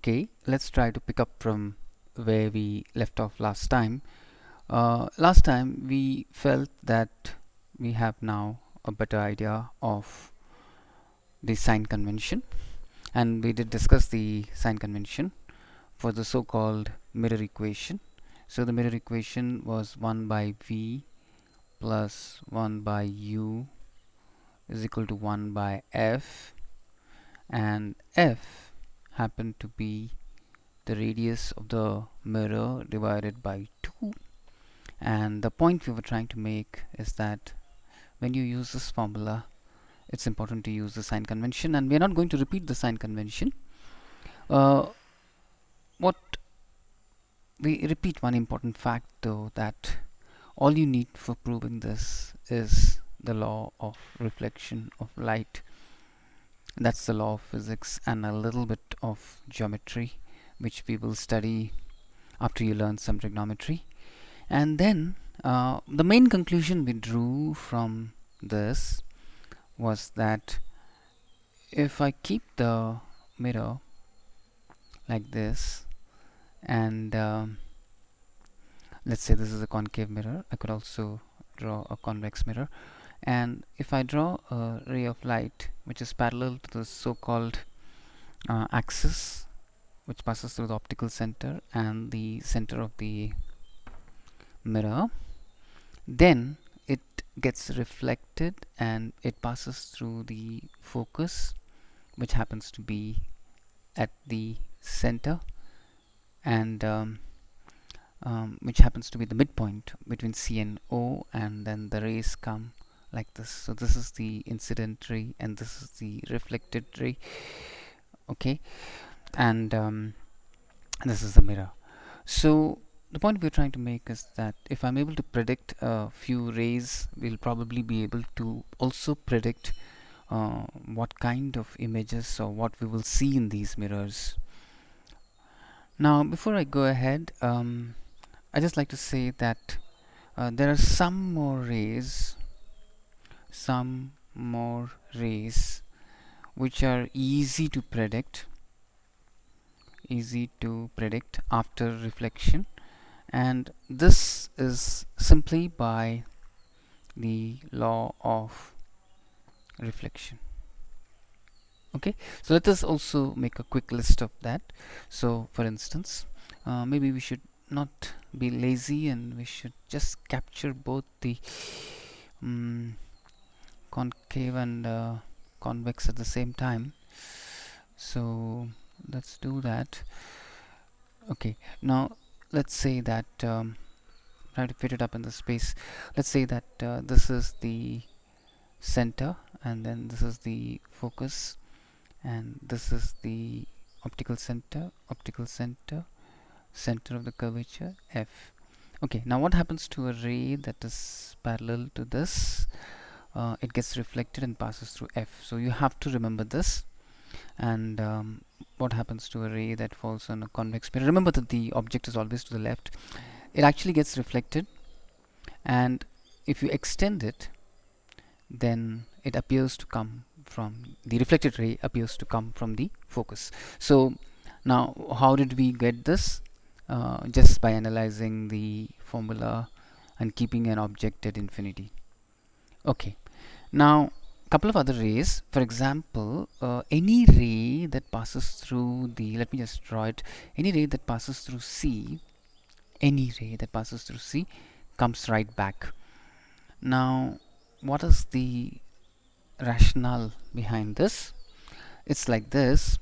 Okay, let's try to pick up from where we left off last time. Last time we felt that we have now a better idea of the sign convention, and we did discuss the sign convention for the so-called mirror equation. So the mirror equation was 1 by v plus 1 by u is equal to 1 by f, and f happened to be the radius of the mirror divided by 2. And the point we were trying to make is that when you use this formula, it's important to use the sign convention, and we're not going to repeat the sign convention. What we repeat one important fact though, that all you need for proving this is the law of reflection of light. That's the law of physics and a little bit of geometry, which we will study after you learn some trigonometry. And then the main conclusion we drew from this was that if I keep the mirror like this, and let's say this is a concave mirror, I could also draw a convex mirror, and if I draw a ray of light which is parallel to the so-called axis which passes through the optical center and the center of the mirror, then it gets reflected and it passes through the focus, which happens to be at the center, and which happens to be the midpoint between C and O, and then the rays come like this. So this is the incident ray and this is the reflected ray, okay, and this is the mirror. So the point we're trying to make is that if I'm able to predict a few rays, we'll probably be able to also predict what kind of images or what we will see in these mirrors. Now, before I go ahead, I just like to say that there are some more rays which are easy to predict after reflection, and this is simply by the law of reflection. Okay, so let us also make a quick list of that. So for instance, maybe we should not be lazy and we should just capture both the concave and convex at the same time. So let's do that. Okay, now let's say that try to fit it up in the space. Let's say that this is the center, and then this is the focus, and this is the optical center, center of the curvature F. Okay, now what happens to a ray that is parallel to this? It gets reflected and passes through F. So you have to remember this. And what happens to a ray that falls on a convex mirror? Remember that the object is always to the left. It actually gets reflected, and if you extend it, then it appears to come from the reflected ray appears to come from the focus. So now how did we get this? Just by analyzing the formula and keeping an object at infinity. Okay, now couple of other rays. For example, any ray that passes through the, let me just draw it, any ray that passes through C, comes right back. Now what is the rationale behind this? It's like this.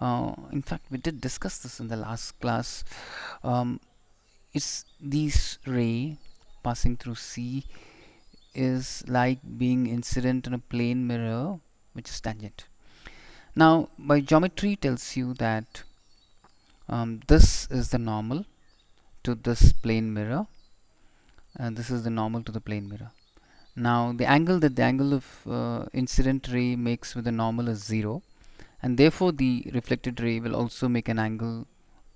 In fact, we did discuss this in the last class. It's these ray passing through C is like being incident on a plane mirror which is tangent. Now by geometry tells you that this is the normal to this plane mirror, and this is the normal to the plane mirror. Now the angle of incident ray makes with the normal is 0, and therefore the reflected ray will also make an angle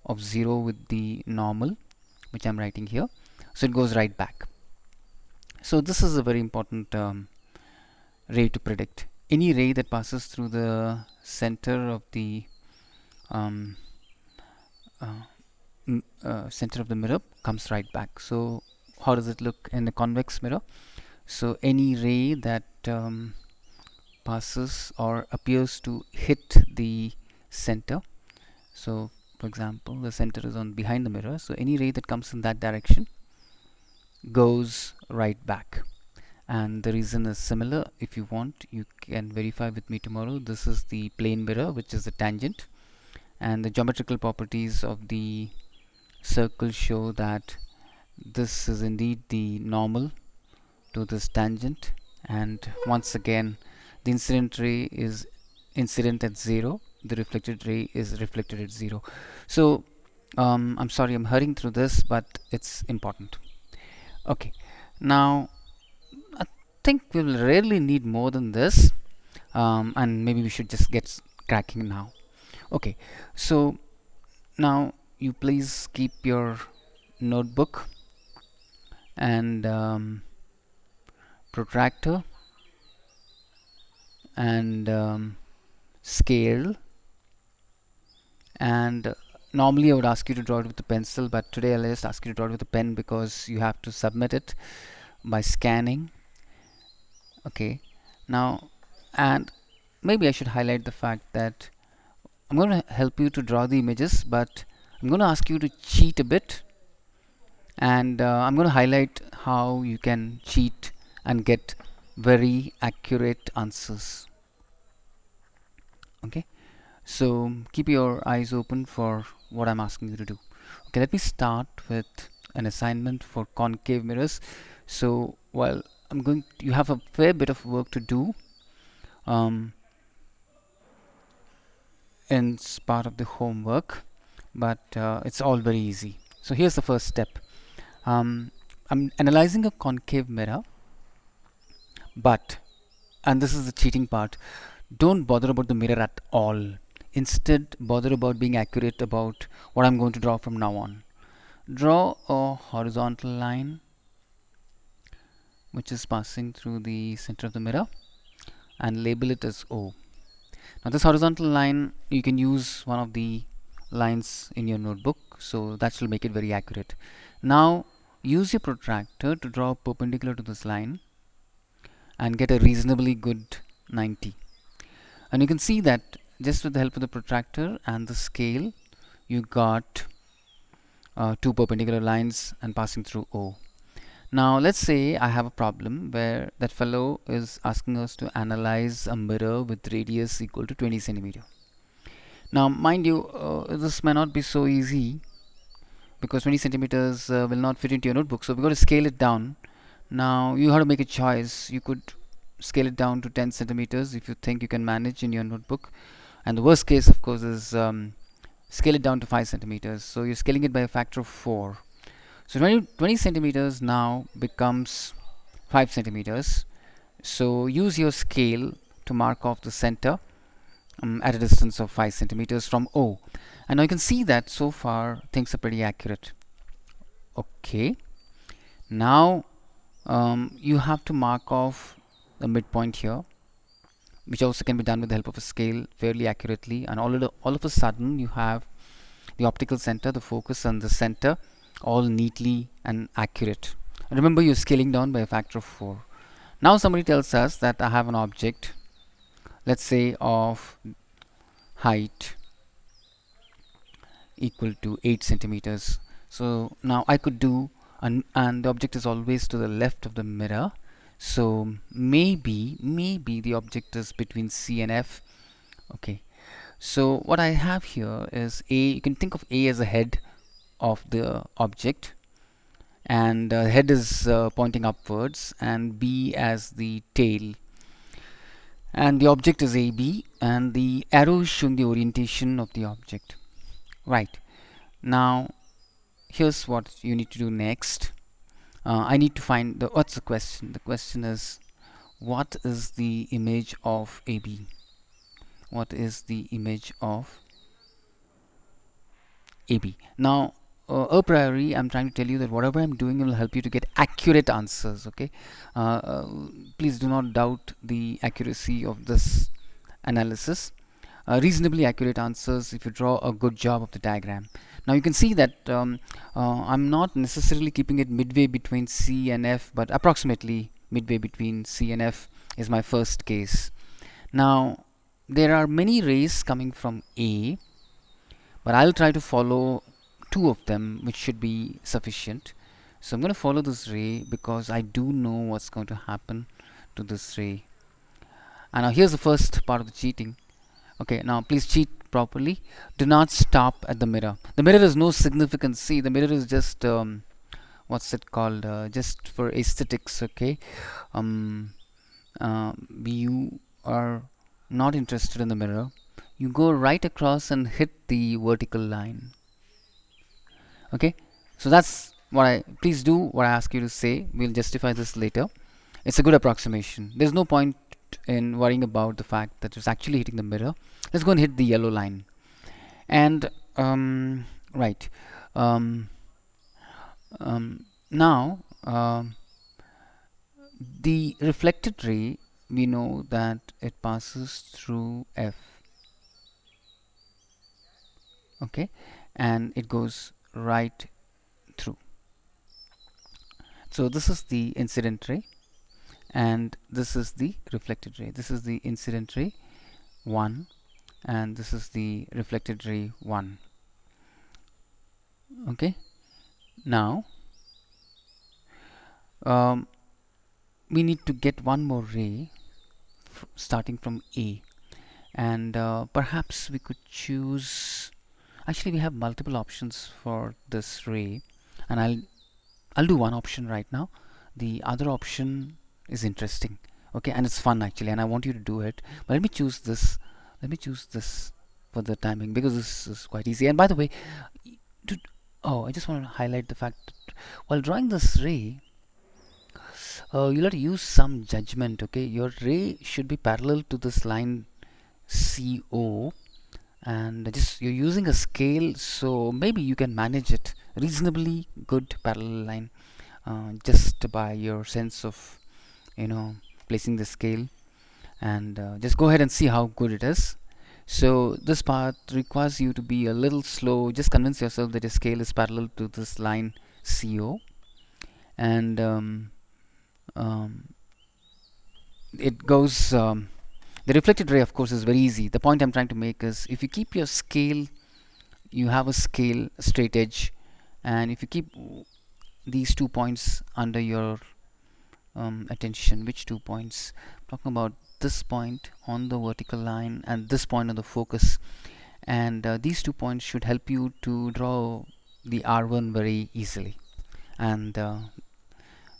of 0 with the normal, which I'm writing here. So it goes right back. So this is a very important ray to predict. Any ray that passes through the center of the center of the mirror comes right back. So how does it look in the convex mirror? So any ray that passes or appears to hit the center, so for example the center is on behind the mirror, so any ray that comes in that direction goes right back. And the reason is similar. If you want, you can verify with me tomorrow. This is the plane mirror, which is the tangent, and the geometrical properties of the circle show that this is indeed the normal to this tangent. And once again, the incident ray is incident at 0, the reflected ray is reflected at 0. So I'm sorry I'm hurrying through this, but it's important. Okay, now I think we will rarely need more than this, and maybe we should just get cracking now. Okay, so now you please keep your notebook and protractor and scale, and normally I would ask you to draw it with a pencil, but today I'll just ask you to draw it with a pen because you have to submit it by scanning. Okay, now, and maybe I should highlight the fact that I'm going to help you to draw the images, but I'm going to ask you to cheat a bit, and I'm going to highlight how you can cheat and get very accurate answers. Okay, so keep your eyes open for what I'm asking you to do. Okay, let me start with an assignment for concave mirrors. So while you have a fair bit of work to do in part of the homework, but it's all very easy. So here's the first step. I'm analyzing a concave mirror, but, and this is the cheating part, don't bother about the mirror at all. Instead, bother about being accurate about what I'm going to draw from now on. Draw a horizontal line which is passing through the center of the mirror and label it as O. Now this horizontal line, you can use one of the lines in your notebook, so that will make it very accurate. Now use your protractor to draw perpendicular to this line and get a reasonably good 90. And you can see that just with the help of the protractor and the scale, you got two perpendicular lines and passing through O. Now let's say I have a problem where that fellow is asking us to analyze a mirror with radius equal to 20 centimeter. Now mind you, this may not be so easy because 20 centimeters will not fit into your notebook, so we've got to scale it down. Now you have to make a choice. You could scale it down to 10 centimeters if you think you can manage in your notebook, and the worst case of course is scale it down to 5 centimeters. So you're scaling it by a factor of 4. So 20 centimeters now becomes 5 centimeters. So use your scale to mark off the center at a distance of 5 centimeters from O. And now you can see that so far things are pretty accurate. Okay, now you have to mark off the midpoint here, which also can be done with the help of a scale fairly accurately, and all of a sudden you have the optical center, the focus, and the center all neatly and accurate. And remember, you're scaling down by a factor of 4. Now somebody tells us that I have an object, let's say of height equal to 8 centimeters. So now I could do, and the object is always to the left of the mirror, so maybe the object is between C and F. Okay, so what I have here is A. You can think of A as a head of the object, and head is pointing upwards, and B as the tail, and the object is AB, and the arrow is showing the orientation of the object. Right, now here's what you need to do next. I need to find what's the question? The question is, what is the image of AB? What is the image of AB? Now a priori, I'm trying to tell you that whatever I'm doing will help you to get accurate answers. Okay, please do not doubt the accuracy of this analysis. Reasonably accurate answers if you draw a good job of the diagram. Now you can see that I'm not necessarily keeping it midway between C and F, but approximately midway between C and F is my first case. Now there are many rays coming from A, but I'll try to follow two of them, which should be sufficient. So I'm going to follow this ray because I do know what's going to happen to this ray. And now here's the first part of the cheating. Okay, now please cheat properly. Do not stop at the mirror. The mirror is no significance. See, the mirror is just what's it called? Just for aesthetics. Okay, um, you are not interested in the mirror. You go right across and hit the vertical line. Okay, so that's what I. Please do what I ask you to say. We'll justify this later. It's a good approximation. There's no point in worrying about the fact that it's actually hitting the mirror. Let's go and hit the yellow line. And right, um, now the reflected ray, we know that it passes through F. Okay, and it goes right through. So this is the incident ray, and this is the reflected ray. This is the incident ray 1, and this is the reflected ray 1. Okay, now we need to get one more ray starting from A, and perhaps we could choose. Actually, we have multiple options for this ray, and I'll do one option right now. The other option is interesting, okay, and it's fun actually, and I want you to do it. But let me choose this. Let me choose this for the timing because this is quite easy. And by the way, I just want to highlight the fact that while drawing this ray, you'll have to use some judgment. Okay, your ray should be parallel to this line CO, and just you're using a scale, so maybe you can manage it reasonably good parallel line just by your sense of placing the scale, and just go ahead and see how good it is. So this part requires you to be a little slow. Just convince yourself that your scale is parallel to this line CO, and it goes the reflected ray, of course, is very easy. The point I'm trying to make is, if you keep your scale, you have a scale straight edge, and if you keep these 2 points under your attention. Which 2 points? I'm talking about this point on the vertical line and this point on the focus, and these 2 points should help you to draw the R1 very easily. And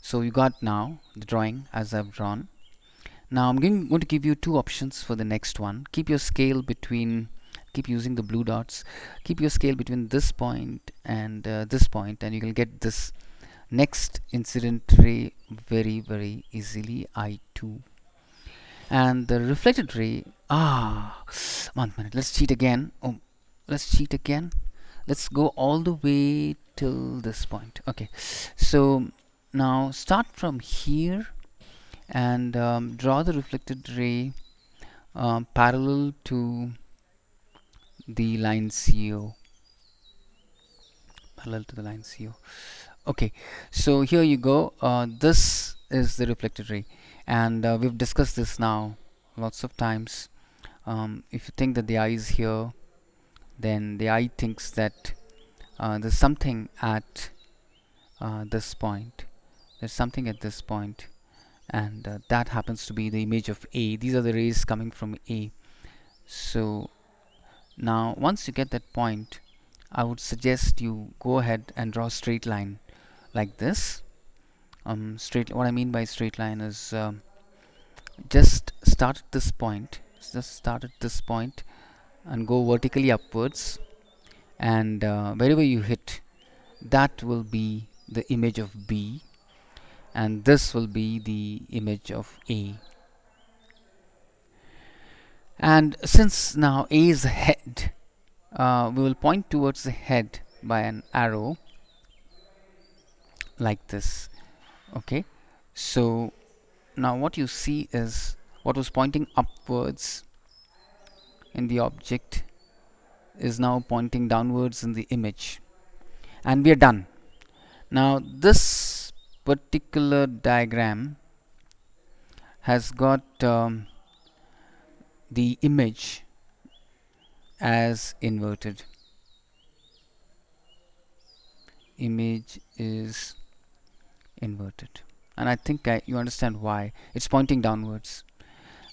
so you got now the drawing as I've drawn. Now I'm going to give you 2 options for the next one. Keep your scale between, keep using the blue dots, keep your scale between this point and this point, and you can get this next incident ray very easily, I2. And the reflected ray, 1 minute, let's cheat again. Let's go all the way till this point. Okay, so now start from here and draw the reflected ray parallel to the line CO. Okay, so here you go. This is the reflected ray, and we've discussed this now lots of times. If you think that the eye is here, then the eye thinks that there's something at this point. There's something at this point, and that happens to be the image of A. These are the rays coming from A. So now once you get that point, I would suggest you go ahead and draw a straight line like this. What I mean by straight line is just start at this point. And go vertically upwards, and wherever you hit, that will be the image of B, and this will be the image of A. And since now A is the head, we will point towards the head by an arrow like this. Okay, so now what you see is what was pointing upwards in the object is now pointing downwards in the image, and we are done. Now this particular diagram has got the image as inverted. Image is inverted, and I think you understand why. It's pointing downwards,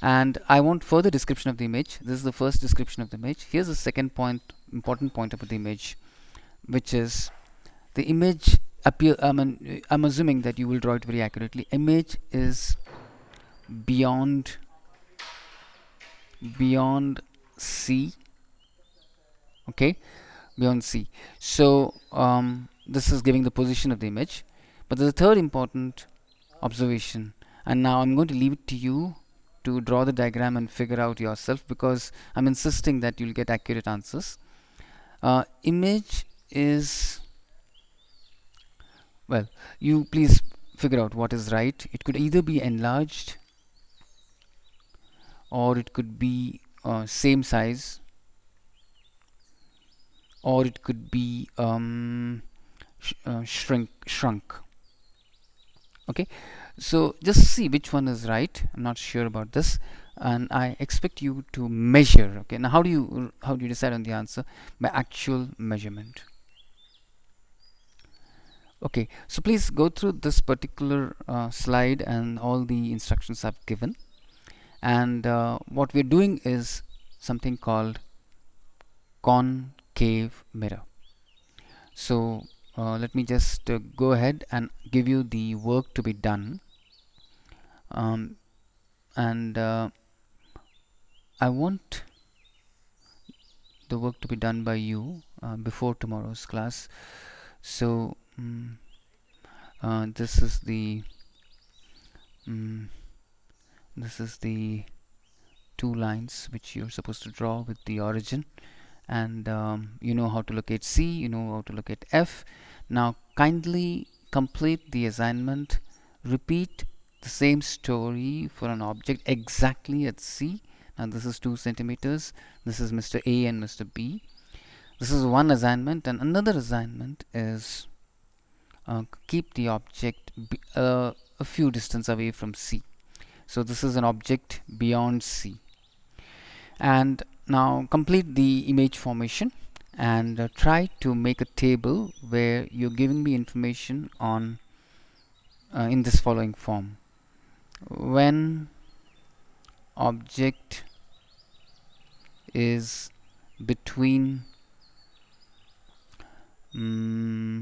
and I want further description of the image. This is the first description of the image. Here's the second point, important point about the image, which is the image appear. I'm assuming that you will draw it very accurately. Image is beyond C. Okay, beyond C. So this is giving the position of the image. But there's a third important observation, and now I'm going to leave it to you to draw the diagram and figure out yourself, because I'm insisting that you'll get accurate answers. Image is, well, you please figure out what is right. It could either be enlarged, or it could be same size, or it could be shrunk. Okay, so just see which one is right. I'm not sure about this, and I expect you to measure. Okay, now how do you decide on the answer? By actual measurement. Okay, so please go through this particular slide and all the instructions I've given, and what we're doing is something called concave mirror. So let me just go ahead and give you the work to be done, and I want the work to be done by you before tomorrow's class. So this is the two lines which you're supposed to draw with the origin, and you know how to locate C, you know how to locate F. Now kindly complete the assignment, repeat the same story for an object exactly at C. Now this is 2 centimeters, this is Mr. A and Mr. B. This is one assignment, and another assignment is keep the object a few distance away from C. So this is an object beyond C. And now complete the image formation, and try to make a table where you're giving me information on in this following form: when object is between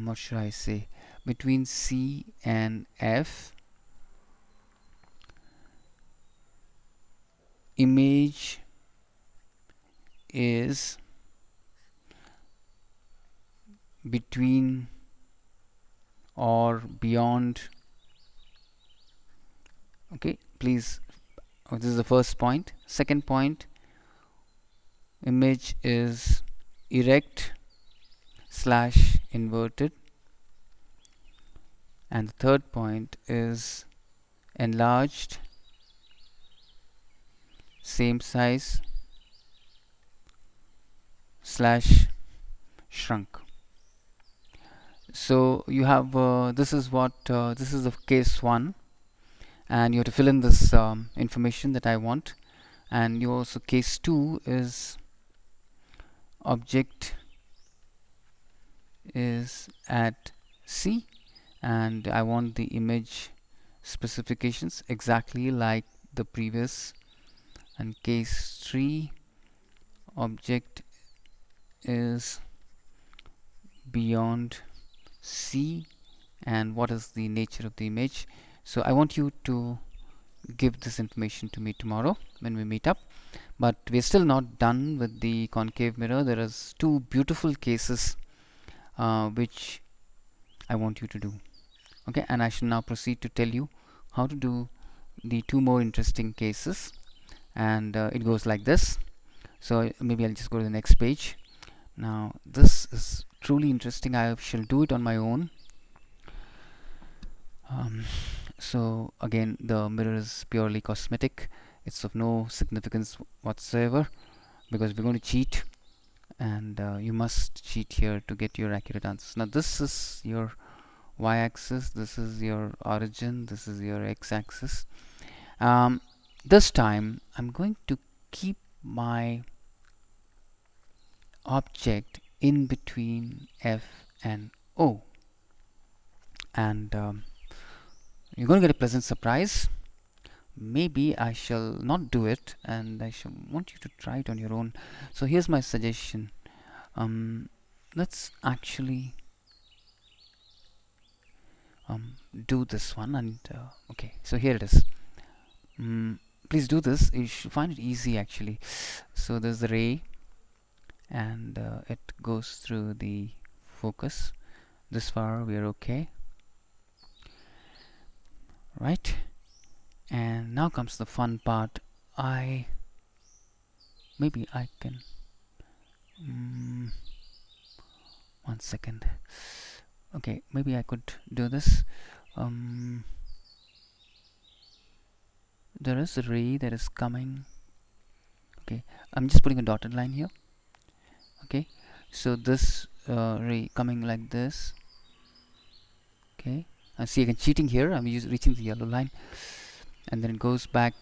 what should I say, between C and F, image is between or beyond. Okay, please, this is the first point. Second point, image is erect slash inverted, and the third point is enlarged, same size slash shrunk. So you have this is what this is the case 1, and you have to fill in this information that I want. And you also, case 2 is object is at C, and I want the image specifications exactly like the previous. And case 3, object is beyond C, and what is the nature of the image. So I want you to give this information to me tomorrow when we meet up. But we're still not done with the concave mirror. There is 2 beautiful cases which I want you to do. Okay, and I shall now proceed to tell you how to do the 2 more interesting cases, and it goes like this. So maybe I'll just go to the next page. Now this is truly interesting. I shall do it on my own. So again, the mirror is purely cosmetic. It's of no significance whatsoever, because we're going to cheat and you must cheat here to get your accurate answers. Now this is your y-axis, this is your origin, this is your x-axis. This time I'm going to keep my object in between F and O, and you're going to get a pleasant surprise. Maybe I shall not do it, and I shall want you to try it on your own. So here's my suggestion. Let's actually do this one, and okay, so here it is. Please do this. You should find it easy actually. So there's the ray, and it goes through the focus. This far we are okay, right? And now comes the fun part. Maybe I can 1 second. Okay, maybe I could do this. There is a ray that is coming. Okay, I'm just putting a dotted line here. Okay, so this ray coming like this. Okay, I see again cheating here. I'm reaching the yellow line, and then it goes back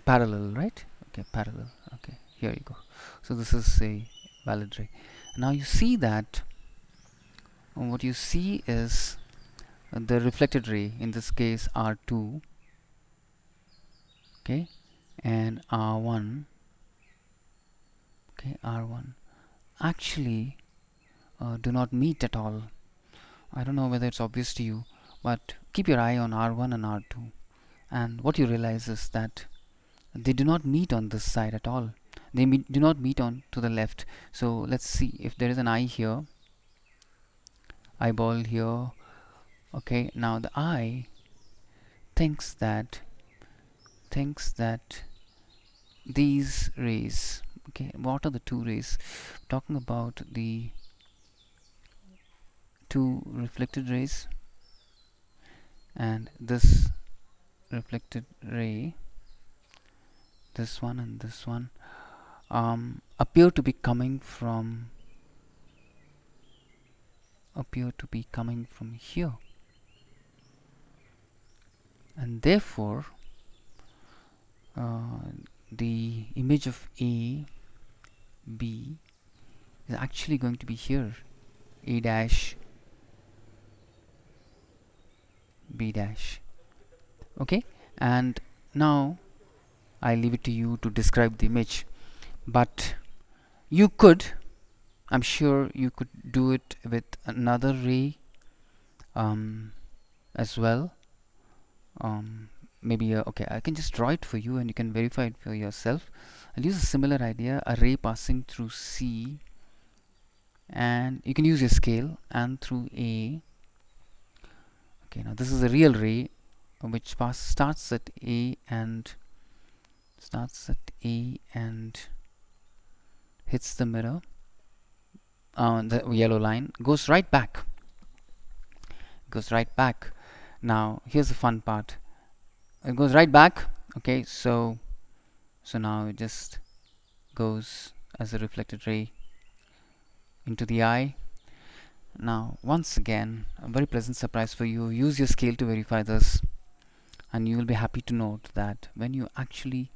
parallel, right? Okay, parallel. Okay, here you go. So this is a valid ray. Now you see that what you see is the reflected ray, in this case R2, okay, and R1, okay, R1 actually do not meet at all. I don't know whether it's obvious to you, but keep your eye on R1 and R2, and what you realize is that they do not meet on this side at all. They do not meet on to the left. So let's see if there is an eye here, eyeball here. Okay, now the eye thinks that these rays, okay, what are the two rays? Talking about the two reflected rays, and this reflected ray, this one and this one, appear to be coming from here, and therefore the image of A, B is actually going to be here, A dash, B dash. Okay, and now I leave it to you to describe the image, but you could, I'm sure you could do it with another ray as well. Maybe okay, I can just draw it for you and you can verify it for yourself. I'll use a similar idea, a ray passing through C, and you can use your scale, and through A. Okay, now this is a real ray which starts at A and hits the mirror, the yellow line, goes right back. Now here's the fun part. It goes right back. Okay, so now it just goes as a reflected ray into the eye. Now once again, a very pleasant surprise for you. Use your scale to verify this, and you will be happy to note that when you actually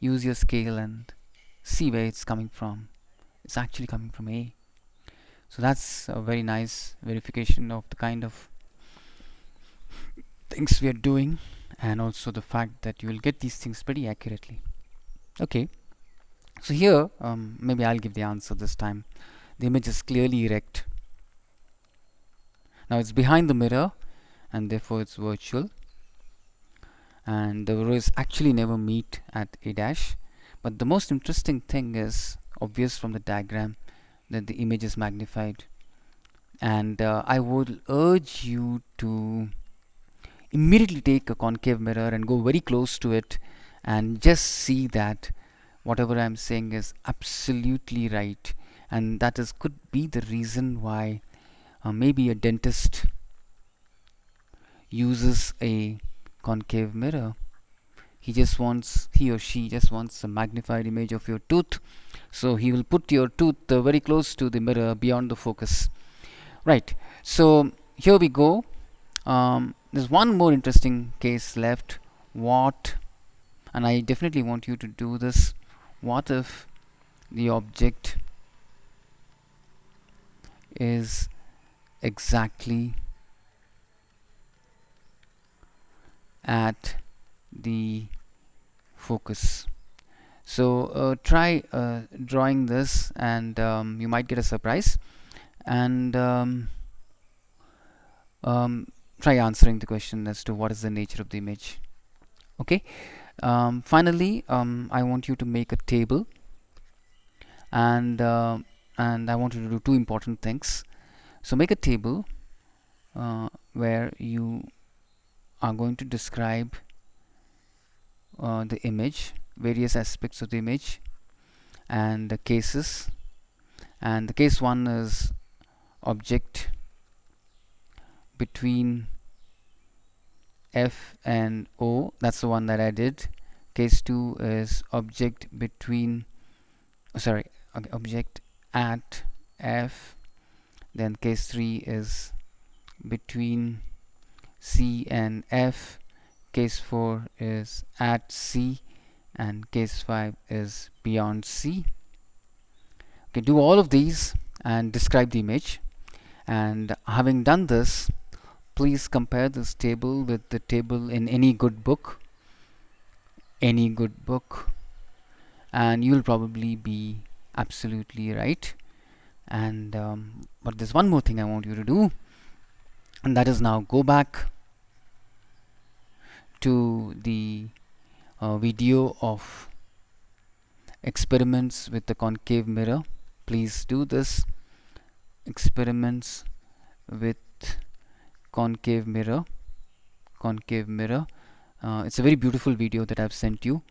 use your scale and see where it's coming from, it's actually coming from A. So that's a very nice verification of the kind of things we are doing, and also the fact that you will get these things pretty accurately. Okay, so here maybe I'll give the answer this time. The image is clearly erect. Now it's behind the mirror, and therefore it's virtual, and the rays actually never meet at A dash. But the most interesting thing is obvious from the diagram, that the image is magnified, and I would urge you to immediately take a concave mirror and go very close to it and just see that whatever I'm saying is absolutely right, and that could be the reason why maybe a dentist uses a concave mirror. he or she just wants a magnified image of your tooth, so he will put your tooth very close to the mirror beyond the focus, right? So here we go. There's one more interesting case left. What, and I definitely want you to do this, what if the object is exactly at the focus? So try drawing this, and you might get a surprise, and try answering the question as to what is the nature of the image. Okay. Finally, I want you to make a table, and I want you to do two important things. So make a table where you are going to describe the image, various aspects of the image, and the cases. And the case 1 is object between F and O. That's the one that I did. Case 2 is object between, okay, object at F. Then case 3 is between C and F. Case 4 is at C, and case 5 is beyond C. Okay, do all of these and describe the image. And having done this, please compare this table with the table in any good book, and you'll probably be absolutely right. And but there's one more thing I want you to do, and that is now go back to the video of experiments with the concave mirror. Please do this, experiments with concave mirror. It's a very beautiful video that I've sent you.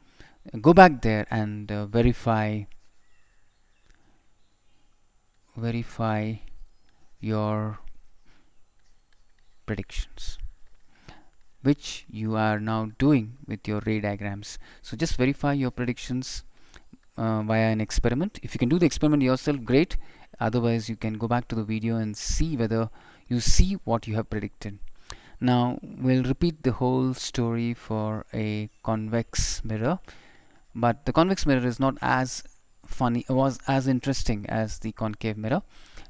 Go back there and verify your predictions, which you are now doing with your ray diagrams. So just verify your predictions via an experiment. If you can do the experiment yourself, great. Otherwise, you can go back to the video and see whether you see what you have predicted. Now we'll repeat the whole story for a convex mirror, but the convex mirror is not as was as interesting as the concave mirror.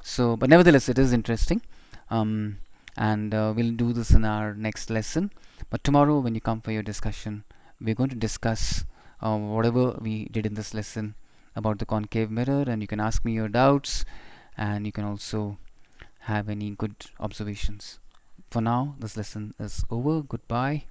So, but nevertheless, it is interesting. And we'll do this in our next lesson. But tomorrow, when you come for your discussion, we're going to discuss whatever we did in this lesson about the concave mirror, and you can ask me your doubts, and you can also have any good observations. For now, this lesson is over. Goodbye.